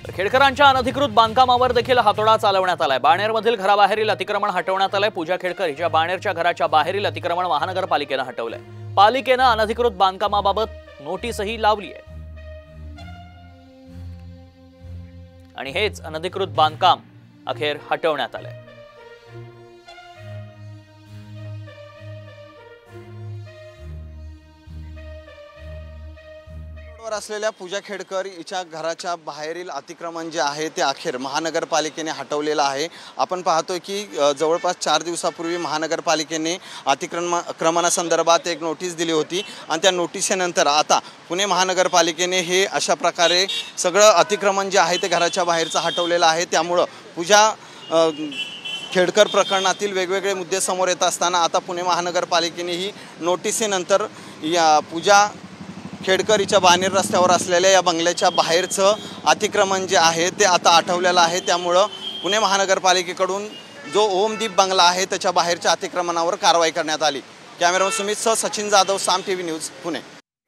खेडकरांच्या अनधिकृत बांधकामावर देखील हातोडा चालवण्यात आलाय। बाणेरमधील घराबाहेरील अतिक्रमण हटवण्यात आलंय। पूजा खेडकर हिच्या बाणेरच्या घराच्या बाहेरील अतिक्रमण महानगरपालिकेने हटवलंय। पालिकेने अनधिकृत बांधकामाबाबत नोटीसही लावली आहे आणि हेच अनधिकृत बांधकाम अखेर हटवण्यात आलंय। असलेल्या पूजा खेडकर हिच्या घराच्या बाहेरील अतिक्रमण जे आहे ते अखेर महानगरपालिकेने हटवलेलं आहे। आपण पाहतोय की जवळपास 4 दिवसापूर्वी महानगरपालिकेने अतिक्रमणासंदर्भात एक नोटीस दिली होती आणि त्या नोटीसनंतर आता पुणे महानगरपालिकेने हे अशा प्रकारे सगळं अतिक्रमण जे आहे ते घराच्या बाहेरचं हटवलेलं आहे। त्यामुळे पूजा खेडकर प्रकरणातील वेगवेगळे मुद्दे समोर येत असताना आता पुणे महानगरपालिकेने ही नोटीसनंतर या पूजा खेडकर हिच्या बाणेर रस्त्यावर असलेल्या या बंगल्याच्या बाहेरचं अतिक्रमण जे आहे ते आता आठवलेलं आहे। त्यामुळे पुणे महानगरपालिकेकडून जो ओमदीप बंगला आहे त्याच्या बाहेरच्या अतिक्रमणावर कारवाई करण्यात आली। कॅमेरामन सुमित सह सचिन जाधव, साम टीव्ही न्यूज, पुणे।